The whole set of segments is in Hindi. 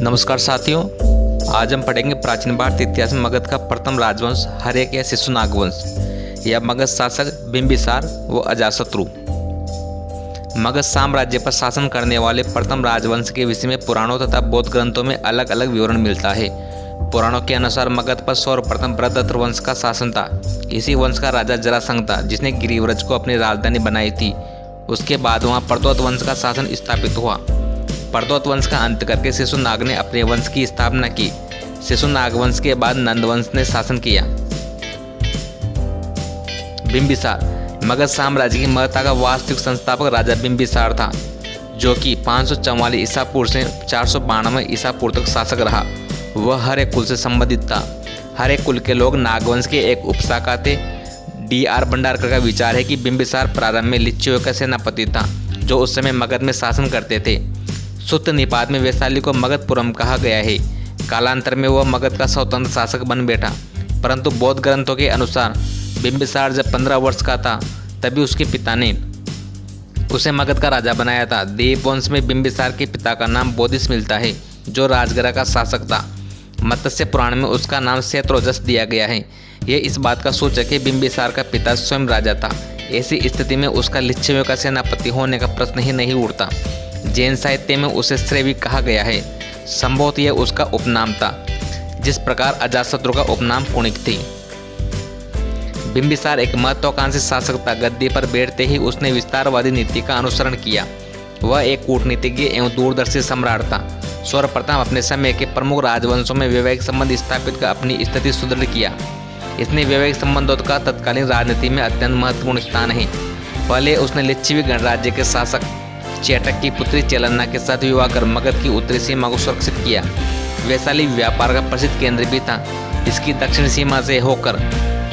नमस्कार साथियों, आज हम पढ़ेंगे प्राचीन भारतीय इतिहास में मगध का प्रथम राजवंश हर्यक या शिशुनाग वंश या मगध शासक बिंबिसार व अजातशत्रु। मगध साम्राज्य पर शासन करने वाले प्रथम राजवंश के विषय में पुराणों तथा बौद्ध ग्रंथों में अलग अलग विवरण मिलता है। पुराणों के अनुसार मगध पर सर्वप्रथम बृहद्रथ वंश का शासन था। इसी वंश का राजा जरासंध था, जिसने गिरिव्रज को अपनी राजधानी बनाई थी। उसके बाद वहाँ प्रतोत वंश का शासन स्थापित हुआ। प्रतोत वंश का अंत करके शिशुनाग ने अपने वंश की स्थापना की। शिशुनाग वंश के बाद नंद वंश ने शासन किया। बिंबिसार मगध साम्राज्य की महत्ता का वास्तविक संस्थापक राजा बिंबिसार था, जो कि 544 ईसा पूर्व से 492 ईसा पूर्व तक शासक रहा। वह हर्यक कुल से संबंधित था। हर्यक कुल के लोग नागवंश के एक उपशाखा थे। D.R. भंडारकर का विचार है कि बिंबिसार प्रारंभ में लिच्छवियों का सेनापति था, जो उस समय मगध में शासन करते थे। सुत्त निपात में वैशाली को मगधपुरम कहा गया है। कालांतर में वह मगध का स्वतंत्र शासक बन बैठा, परंतु बौद्ध ग्रंथों के अनुसार बिंबिसार जब 15 वर्ष का था तभी उसके पिता ने उसे मगध का राजा बनाया था। देव वंश में बिंबिसार के पिता का नाम बोधिस मिलता है, जो राजगृह का शासक था। मत्स्य पुराण में उसका नाम शैत्रोजस दिया गया है। यह इस बात का सूचक है बिंबिसार का पिता स्वयं राजा था। ऐसी स्थिति में उसका लिच्छवियों का सेनापति होने का प्रश्न ही नहीं उठता। जैन साहित्य में उसे श्रेवी कहा गया है। संभवतः यह उसका उपनाम था, जिस प्रकार अजातशत्रु का उपनाम कुणिक थी। बिंबिसार एक महत्वाकांक्षी शासक था। गद्दी पर बैठते ही उसने विस्तारवादी नीति का अनुसरण किया। वह एक कूटनीतिज्ञ एवं दूरदर्शी सम्राट था। सर्वप्रथम अपने समय के प्रमुख राजवंशों में वैवाहिक संबंध स्थापित कर अपनी स्थिति सुदृढ़ किया। इसने वैवाहिक संबंधों का तत्कालीन राजनीति में अत्यंत महत्वपूर्ण स्थान है। पहले उसने लिच्छवी गणराज्य के शासक चेटक की पुत्री चेलन्ना के साथ विवाह कर मगध की उत्तरी सीमा को सुरक्षित किया। वैशाली व्यापार का प्रसिद्ध केंद्र भी था। इसकी दक्षिण सीमा से होकर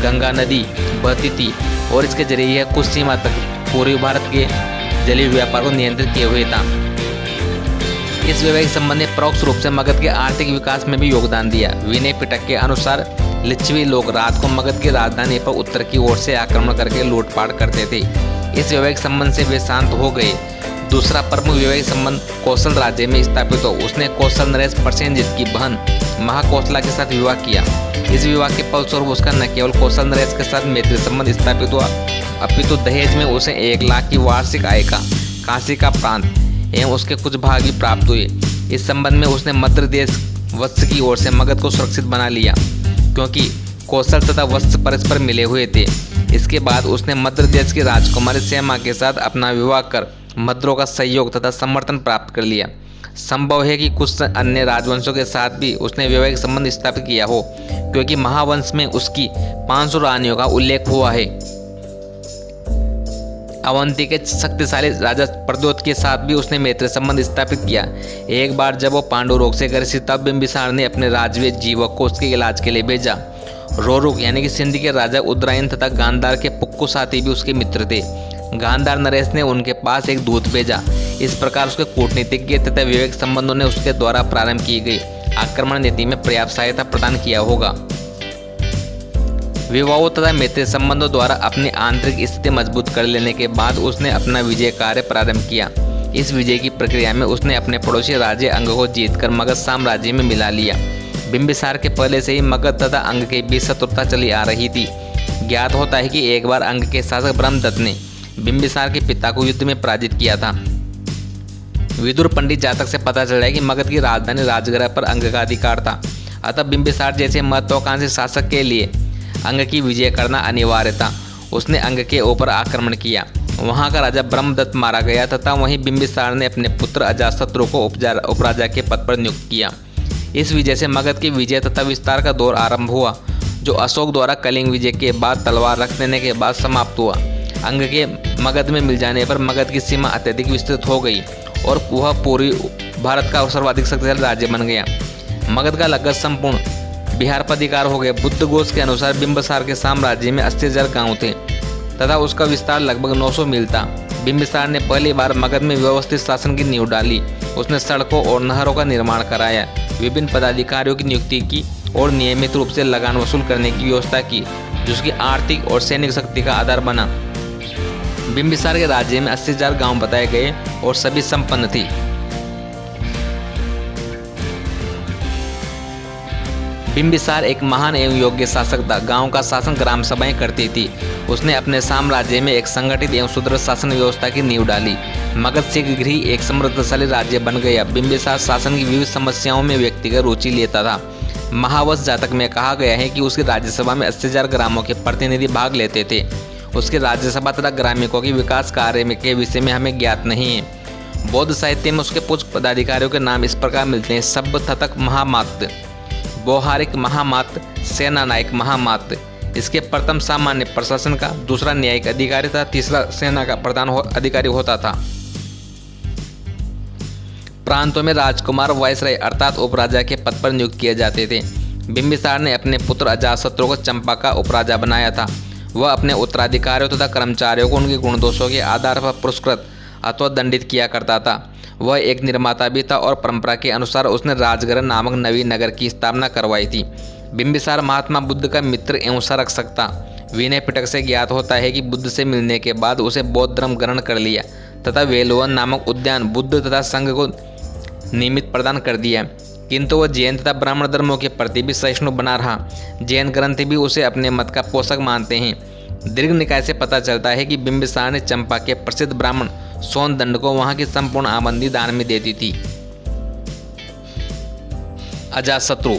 गंगा नदी बहती थी और इसके जरिए यह कुछ सीमा तक पूर्वी भारत के जलीय व्यापार को नियंत्रित किए हुए था। इस वैवाहिक संबंध ने परोक्ष रूप से मगध के आर्थिक विकास में भी योगदान दिया। विनय पिटक के अनुसार लिच्छवी लोग रात को मगध की राजधानी पर उत्तर की ओर से आक्रमण करके लूटपाट करते थे। इस वैवाहिक संबंध से वे शांत हो गए। दूसरा प्रमुख वैवाहिक संबंध कौशल राज्य में स्थापित हो उसने कौशल नरेश प्रसेनजित की बहन महाकौशला के साथ विवाह किया। इस विवाह के फलस्वरूप उसका न केवल कौशल नरेश के साथ मैत्री संबंध स्थापित हुआ, अपितु दहेज में उसे 1 लाख की वार्षिक आय का काशी का प्रांत एवं उसके कुछ भाग भी प्राप्त हुए। इस संबंध में उसने मद्र देश वत्स की ओर से मगध को सुरक्षित बना लिया, क्योंकि कौशल तथा वत्स परस्पर मिले हुए थे। इसके बाद उसने मद्र देश की राजकुमारी सेमा के साथ अपना विवाह कर मद्रों का सहयोग तथा समर्थन प्राप्त कर लिया। संभव है कि कुछ अन्य राजवंशों के साथ भी उसने वैवाहिक संबंध स्थापित किया हो, क्योंकि महावंश में उसकी 500 रानियों का उल्लेख हुआ है। अवंती के शक्तिशाली राजा प्रद्योत के साथ भी उसने मैत्री संबंध स्थापित किया। एक बार जब वो पांडु रोग से ग्रसित तब बिंबिसार ने अपने राजवीय जीवक को उसके इलाज के लिए भेजा। रोरुक यानी कि सिंध के राजा उदरायन तथा गांधार के पुक्कु साथी भी उसके मित्र थे। गांधार नरेश ने उनके पास एक दूत भेजा। इस प्रकार उसके कूटनीतिज्ञ तथा वैवाहिक संबंधों ने उसके द्वारा प्रारंभ की गई आक्रमण नीति में पर्याप्त सहायता प्रदान किया होगा। विवाहों तथा मैत्री संबंधों द्वारा अपनी आंतरिक स्थिति मजबूत कर लेने के बाद उसने अपना विजय कार्य प्रारंभ किया। इस विजय की प्रक्रिया में उसने अपने पड़ोसी राज्य अंग को जीतकर मगध साम्राज्य में मिला लिया। बिंबिसार के पहले से ही मगध तथा अंग के बीच शत्रुता चली आ रही थी। ज्ञात होता है कि एक बार अंग के शासक ब्रह्मदत्त ने बिंबिसार के पिता को युद्ध में पराजित किया था। विदुर पंडित जातक से पता चला है कि मगध की राजधानी राजगृह पर अंग का अधिकार था। अतः बिंबिसार जैसे महत्वाकांक्षी शासक के लिए अंग की विजय करना अनिवार्य था। उसने अंग के ऊपर आक्रमण किया। वहां का राजा ब्रह्मदत्त मारा गया तथा वहीं बिंबिसार ने अपने पुत्र अजातशत्रु को उपराजा के पद पर नियुक्त किया। इस विजय से मगध की विजय तथा विस्तार का दौर आरंभ हुआ, जो अशोक द्वारा कलिंग विजय के बाद तलवार रख देने के बाद समाप्त हुआ। अंग के मगध में मिल जाने पर मगध की सीमा अत्यधिक विस्तृत हो गई और वह पूर्वी भारत का सर्वाधिक शक्तिशाली राज्य बन गया। मगध का लगभग संपूर्ण बिहार पर अधिकार हो गया। बुद्ध घोष के अनुसार बिंबिसार के साम्राज्य में 80,000 गांव थे तथा उसका विस्तार लगभग 900 मील था। बिंबिसार ने पहली बार मगध में व्यवस्थित शासन की नींव डाली। उसने सड़कों और नहरों का निर्माण कराया, विभिन्न पदाधिकारियों की नियुक्ति की और नियमित रूप से लगान वसूल करने की व्यवस्था की, जिसकी आर्थिक और सैनिक शक्ति का आधार बना। बिंबिसार के राज्य में 80,000 गांव बताए गए और सभी संपन्न थी। बिंबिसार एक महान एवं योग्य शासक था। गांव का शासन ग्राम सभाएं करती थी। उसने अपने साम्राज्य में एक संगठित एवं सुदृढ़ शासन व्यवस्था की नींव डाली। मगध शीघ्र ही एक समृद्धशाली राज्य बन गया। बिंबिसार शासन की विविध समस्याओं में व्यक्तिगत रुचि लेता था। महावंश जातक में कहा गया है कि उसकी राज्यसभा में 80,000 ग्रामों के प्रतिनिधि भाग लेते थे। उसकी राज्यसभा तथा ग्रामीणों के विकास कार्य के विषय में हमें ज्ञात नहीं है। बौद्ध साहित्य में उसके कुछ पदाधिकारियों के नाम इस प्रकार मिलते हैं: सब्बथतक महामात्य, व्यवहारिक महामात्य, सेना नायक महामात्य। इसके प्रथम सामान्य प्रशासन का, दूसरा न्यायिक अधिकारी था, तीसरा सेना का प्रधान अधिकारी होता था। प्रांतों में राजकुमार वायसराय अर्थात उपराजा के पद पर नियुक्त किए जाते थे। बिंबिसार ने अपने पुत्र अजातशत्रु को चंपा का उपराजा बनाया था। वह अपने उत्तराधिकारियों तथा कर्मचारियों को उनके गुण दोषों के आधार पर पुरस्कृत अथवा दंडित किया करता था। वह एक निर्माता भी था और परंपरा के अनुसार उसने राजगृह नामक नवीन नगर की स्थापना करवाई थी। बिंबिसार महात्मा बुद्ध का मित्र एवं संरक्षक था। विनय पिटक से ज्ञात होता है कि बुद्ध से मिलने के बाद उसे बौद्ध धर्म ग्रहण कर लिया तथा वेलवन नामक उद्यान बुद्ध तथा संघ को निमित्त प्रदान कर दिया। किंतु वह जैन तथा ब्राह्मण धर्मों के प्रति भी सहिष्णु बना रहा। जैन ग्रंथ भी उसे अपने मत का पोषक मानते हैं। दीर्घ निकाय से पता चलता है कि बिंबिसार ने चंपा के प्रसिद्ध ब्राह्मण सोनदंड को वहां की संपूर्ण आमंदी दान में दे दी थी। अजातशत्रु।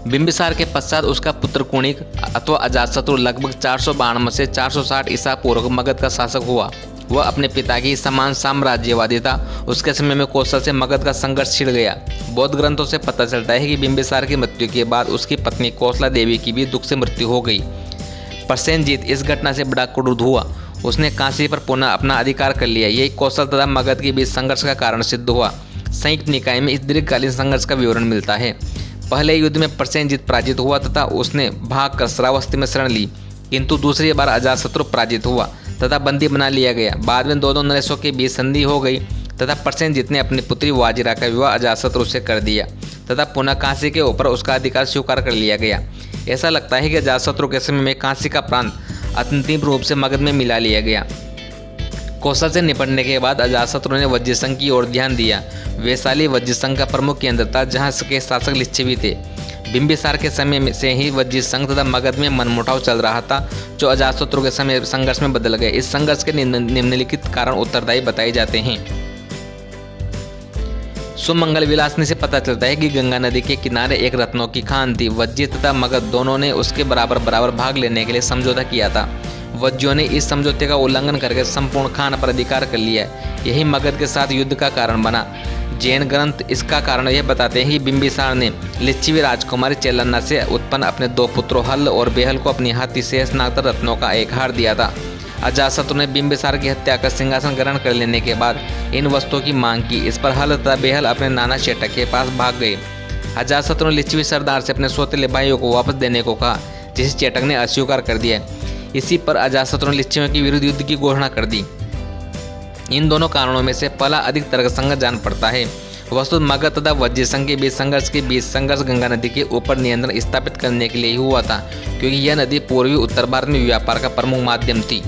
बिंबिसार के पश्चात उसका पुत्र कुणिक अथवा अजातशत्रु लगभग 452 से 460 ईसा पूर्व मगध का शासक हुआ। वह अपने पिता की समान साम्राज्यवादी था। उसके समय में कौशल से मगध का संघर्ष छिड़ गया। बौद्ध ग्रंथों से पता चलता है कि बिंबिसार की मृत्यु के बाद उसकी पत्नी कौशला देवी की भी दुख से मृत्यु हो गई। प्रसेनजीत इस घटना से बड़ा क्रुद्ध हुआ। उसने काशी पर पुनः अपना अधिकार कर लिया। यही कौशल तथा मगध के बीच संघर्ष का कारण सिद्ध हुआ। संयुक्त निकाय में इस दीर्घकालीन संघर्ष का विवरण मिलता है। पहले युद्ध में प्रसेनजीत पराजित हुआ तथा उसने भागकर श्रावस्ती में शरण ली, किंतु दूसरी बार अजातशत्रु पराजित हुआ तथा बंदी बना लिया गया। बाद में दोनों नरेशों के बीच संधि हो गई तथा प्रसेनजीत ने अपनी पुत्री वाजिरा का विवाह अजातशत्रु से कर दिया तथा पुनः काशी के ऊपर उसका अधिकार स्वीकार कर लिया गया। ऐसा लगता है कि अजातशत्रु के समय में काशी का प्रांत अंतिम रूप से मगध में मिला लिया गया। कौशल से निपटने के बाद अजातशत्रु ने वज्र संघ की ओर ध्यान दिया। वैशाली वज्र संघ का प्रमुख केंद्र था, जहाँ के शासक लिच्छवी थे। बिंबिसार के समय से ही वज्र संघ तथा मगध में मनमुटाव चल रहा था, जो अजातशत्रु के समय संघर्ष में बदल गए। इस संघर्ष के निम्नलिखित कारण उत्तरदायी बताए जाते हैं। सुमंगल विलासनी से पता चलता है कि गंगा नदी के किनारे एक रत्नों की खान थी। वज्र तथा मगध दोनों ने उसके बराबर भाग लेने के लिए समझौता किया था। वज्जियों ने इस समझौते का उल्लंघन करके संपूर्ण खान पर अधिकार कर लिया। यही मगध के साथ युद्ध का कारण बना। जैन ग्रंथ इसका कारण यह बताते हैं कि बिंबिसार ने लिच्छवी राजकुमारी चेलन्ना से उत्पन्न अपने 2 पुत्रों हल और बेहल को अपनी हाथी शेषनाग रत्नों का एक हार दिया था। अजातशत्रु ने बिंबिसार की हत्या कर सिंहासन ग्रहण कर लेने के बाद इन वस्तुओं की मांग की। इस पर हल तथा बेहल अपने नाना चेटक के पास भाग गए। अजातशत्रु ने लिच्छवी सरदार से अपने सौतेले भाइयों को वापस देने को कहा, जिसे चेटक ने अस्वीकार कर दिया। इसी पर अजातशत्रु ने लिच्छवियों के विरुद्ध युद्ध की घोषणा कर दी। इन दोनों कारणों में से पहला अधिक तर्कसंगत जान पड़ता है। वस्तुतः मगध तथा वज्र संघ के बीच संघर्ष गंगा नदी के ऊपर नियंत्रण स्थापित करने के लिए ही हुआ था, क्योंकि यह नदी पूर्वी उत्तर भारत में व्यापार का प्रमुख माध्यम थी।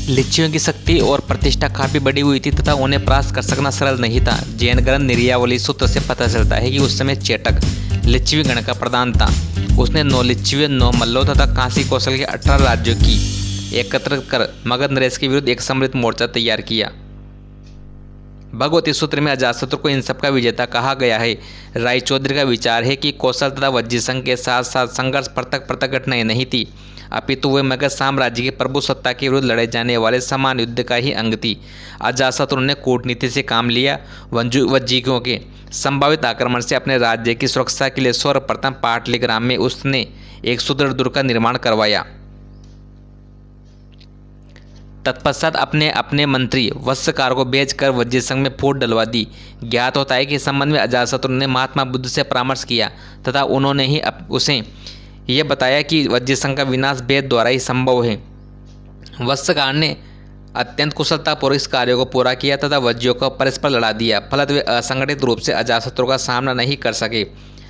लिच्छवियों की शक्ति और प्रतिष्ठा काफी बढ़ी हुई थी तथा उन्हें परास्त कर सकना सरल नहीं था। जैन ग्रंथ निर्यावली सूत्र से पता चलता है कि उस समय चेटक लिच्छवी गण का प्रधान था। उसने 9 लिच्छवी, 9 मल्लों तथा काशी कौशल के 18 राज्यों की एकत्र कर मगध नरेश के विरुद्ध एक सम्मिलित मोर्चा तैयार किया। भगवती सूत्र में अजातशत्रु को इन सब का विजेता कहा गया है। राय चौधरी का विचार है कि कौशल तथा वज्र संघ के साथ साथ संघर्ष पृथक घटनाएं नहीं थी, अपितु वे मगध साम्राज्य की प्रभु सत्ता के विरुद्ध लड़े जाने वाले समान युद्ध का ही अंग थी। अजातशत्रु ने कूटनीति से काम लिया। वज्जिकों के संभावित आक्रमण से अपने राज्य की सुरक्षा के लिए सर्वप्रथम पाटलिग्राम में उसने एक सुदृढ़ दुर्ग का निर्माण करवाया। तत्पश्चात अपने मंत्री वत्सकार को भेजकर वज्र संघ में फूट डलवा दी। ज्ञात होता है कि इस संबंध में अजातशत्रु ने महात्मा बुद्ध से परामर्श किया तथा उन्होंने ही उसे यह बताया कि वज्र संघ का विनाश भेद द्वारा ही संभव है। वत्सकार ने अत्यंत कुशलतापूर्वक इस कार्य को पूरा किया तथा वज्जियों को परस्पर लड़ा दिया। फलत वे असंगठित रूप से अजातशत्रु का सामना नहीं कर सके।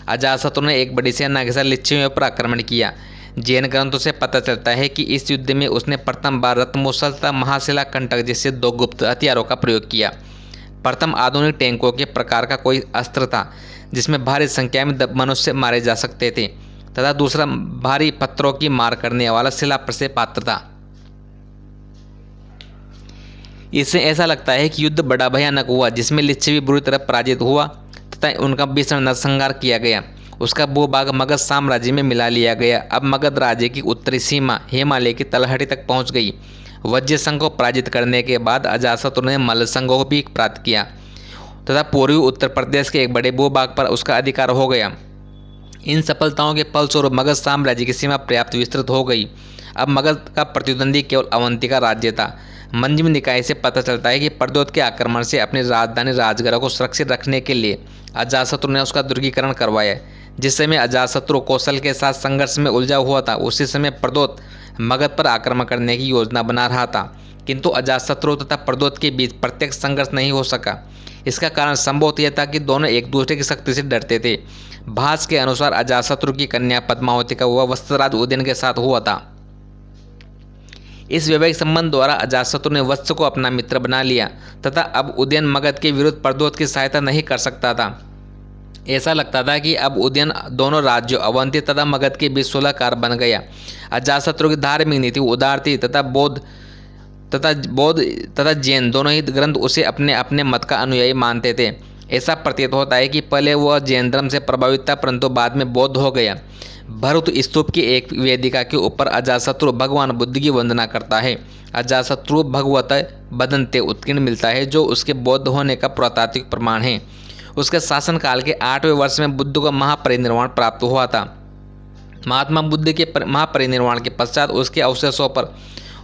अजातशत्रु ने एक बड़ी सेना के साथ लिच्छवियों पर आक्रमण किया। जैन ग्रंथों से पता चलता है कि इस युद्ध में उसने प्रथम बार रत्नमूसल तथा महाशिला कंटक जैसे 2 गुप्त हथियारों का प्रयोग किया। प्रथम आधुनिक टैंकों के प्रकार का कोई अस्त्र था जिसमें भारी संख्या में मनुष्य मारे जा सकते थे, तथा दूसरा भारी पत्थरों की मार करने वाला शिला प्रक्षेप पात्र था। इससे ऐसा लगता है कि युद्ध बड़ा भयानक हुआ, जिसमें लिच्छवी बुरी तरह पराजित हुआ तथा उनका भीषण नरसंहार किया गया। उसका भूभाग मगध साम्राज्य में मिला लिया गया। अब मगध राज्य की उत्तरी सीमा हिमालय की तलहटी तक पहुंच गई। वज्र संघ को पराजित करने के बाद अजातशत्रु ने मल्ल संघ को भी प्राप्त किया तथा पूर्वी उत्तर प्रदेश के एक बड़े भूभाग पर उसका अधिकार हो गया। इन सफलताओं के फलस्वरूप मगध साम्राज्य की सीमा पर्याप्त विस्तृत हो गई। अब मगध का प्रतिद्वंदी केवल अवंती का राज्य था। मंजम निकाय से पता चलता है कि प्रद्योत के आक्रमण से अपनी राजधानी राजगढ़ को सुरक्षित रखने के लिए अजातशत्रु ने उसका दुर्गीकरण करवाया। जिस समय अजातशत्रु कौशल के साथ संघर्ष में उलझा हुआ था, उसी समय प्रद्योत मगध पर आक्रमण करने की योजना बना रहा था, किंतु अजातशत्रु तथा प्रद्योत के बीच प्रत्यक्ष संघर्ष नहीं हो सका। इसका कारण संभवतः यह था कि दोनों एक दूसरे की शक्ति से डरते थे। भास के अनुसार अजातशत्रु की कन्या पद्मावती का विवाह वत्सराज उदयन के साथ हुआ था। इस वैवाहिक संबंध द्वारा अजातशत्रु ने वत्स को अपना मित्र बना लिया तथा अब उदयन मगध के विरुद्ध प्रद्योत की सहायता नहीं कर सकता था। ऐसा लगता था कि अब उदयन दोनों राज्यों अवंती तथा मगध के बीच सुलहकार बन गया। अजातशत्रु की धार्मिक नीति उदार थी तथा बौद्ध तथा जैन दोनों ही ग्रंथ उसे अपने अपने मत का अनुयायी मानते थे। ऐसा प्रतीत होता है कि पहले वह जैन धर्म से प्रभावित था, परंतु बाद में बौद्ध हो गया। भरत स्तूप की एक वेदिका के ऊपर अजातशत्रु भगवान बुद्ध की वंदना करता है। अजातशत्रु भगवत बदंते उत्कीर्ण मिलता है, जो उसके बौद्ध होने का पुरातात्विक प्रमाण है। उसके शासनकाल के 8वें वर्ष में बुद्ध को महापरिनिर्वाण प्राप्त हुआ था। महात्मा बुद्ध के महापरिनिर्वाण के पश्चात उसके अवशेषों पर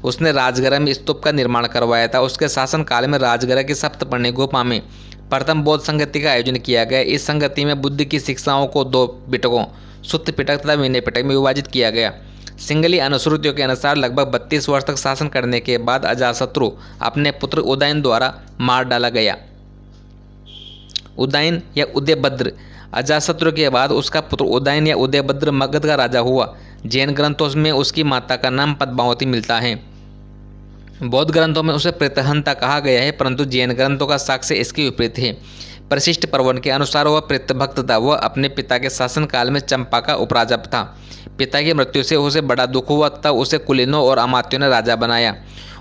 उसने राजगृह में स्तूप का निर्माण करवाया था। उसके शासनकाल में राजगृह की सप्तपर्णी गुफा में प्रथम बौद्ध संगति का आयोजन किया गया। इस संगति में बुद्ध की शिक्षाओं को 2 पिटकों सुत्त पिटक तथा विनय पिटक में विभाजित किया गया। सिंगली अनुश्रुतियों के अनुसार लगभग 32 वर्ष तक शासन करने के बाद अजातशत्रु अपने पुत्र उदयन द्वारा मार डाला गया। उदयन या उदयभद्र अजातशत्रु के बाद उसका पुत्र उदयन या उदयभद्र मगध का राजा हुआ। जैन ग्रंथों में उसकी माता का नाम पद्मावती मिलता है। बौद्ध ग्रंथों में उसे प्रेतहंता कहा गया है, परंतु जैन ग्रंथों का साक्ष्य इसके विपरीत है। परिशिष्ट पर्वन के अनुसार वह प्रेतभक्त था। वह अपने पिता के शासनकाल में चंपा का उपराजप था। पिता की मृत्यु से उसे बड़ा दुख हुआ तथा उसे कुलीनों और अमात्यों ने राजा बनाया।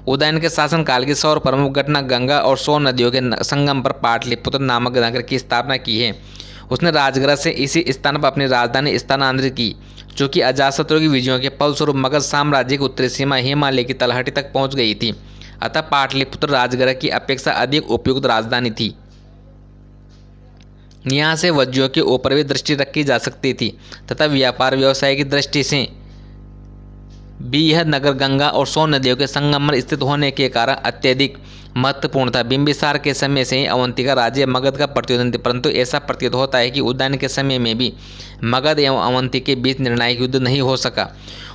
उदयन के शासनकाल की सौर प्रमुख घटना गंगा और सोन नदियों के संगम पर पाटलिपुत्र नामक नगर की स्थापना की है। उसने राजगृह से इसी स्थान पर अपनी राजधानी स्थानांतरित की, जो कि अजातशत्रु की विजयों के फलस्वरूप मगध साम्राज्य की उत्तरी सीमा हिमालय की तलहटी तक पहुंच गई थी। अतः पाटलिपुत्र राजगृह की अपेक्षा अधिक उपयुक्त राजधानी थी। यहाँ से वज्रों के ऊपर भी दृष्टि रखी जा सकती थी तथा व्यापार व्यवसाय की दृष्टि से भी यह नगर गंगा और सोन नदियों के संगम पर स्थित होने के कारण अत्यधिक महत्वपूर्ण था। बिंबिसार के समय से ही अवंती का राज्य मगध का प्रतिद्वंदी, परंतु ऐसा प्रतीत होता है कि उदयन के समय में भी मगध एवं अवंती के बीच निर्णायक युद्ध नहीं हो सका।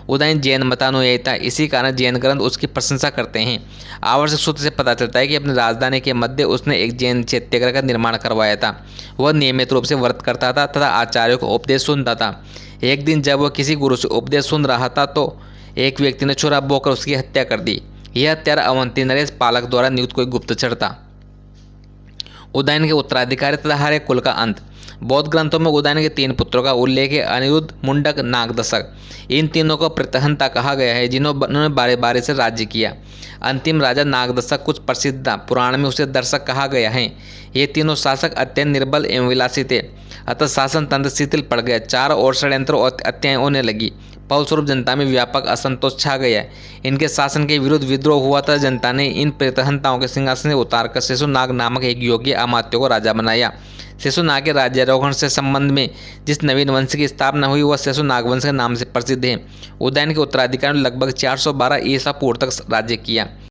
उदयन जैन मतानुयायी था, इसी कारण जैन ग्रंथ उसकी प्रशंसा करते हैं। आवश्यक सूत्र से पता चलता है कि अपनी राजधानी के मध्य उसने एक जैन चैत्यगृह का निर्माण करवाया था। वह नियमित रूप से व्रत करता था तथा आचार्यों को उपदेश सुनता था। एक दिन जब वह किसी गुरु से उपदेश सुन रहा था तो एक व्यक्ति ने छुरा बोकर उसकी हत्या कर दी। यह हत्यारा अवंती नरेश पालक द्वारा नियुक्त कोई गुप्तचर था। उदयन के उत्तराधिकारी तथा हर एक कुल का अंत। बौद्ध ग्रंथों में उदयन के 3 पुत्रों का उल्लेख है, अनिरुद्ध, मुंडक, नागदशक। इन तीनों को प्रत्यहंता कहा गया है, जिन्होंने बारे बारे से राज्य किया। अंतिम राजा नागदशक कुछ प्रसिद्ध था, पुराण में उसे दर्शक कहा गया है। ये तीनों शासक अत्यंत निर्बल एवं विलासी थे, अतः शासन तंत्र शिथिल पड़ गया। चारों ओर षड्यंत्र और हत्याएं होने लगी। फलस्वरूप जनता में व्यापक असंतोष छा गया। इनके शासन के विरुद्ध विद्रोह हुआ था। जनता ने इन प्रत्यहंताओं के सिंहासन से उतारकर शेषुनाग नामक एक योग्य अमात्य को राजा बनाया। शेषुनाग के राज्यारोहण से संबंध में जिस नवीन वंश की स्थापना हुई वह शेषुनाग वंश के नाम से प्रसिद्ध है। उदयन के उत्तराधिकारी ने लगभग 412 ईसा पूर्व तक राज्य किया।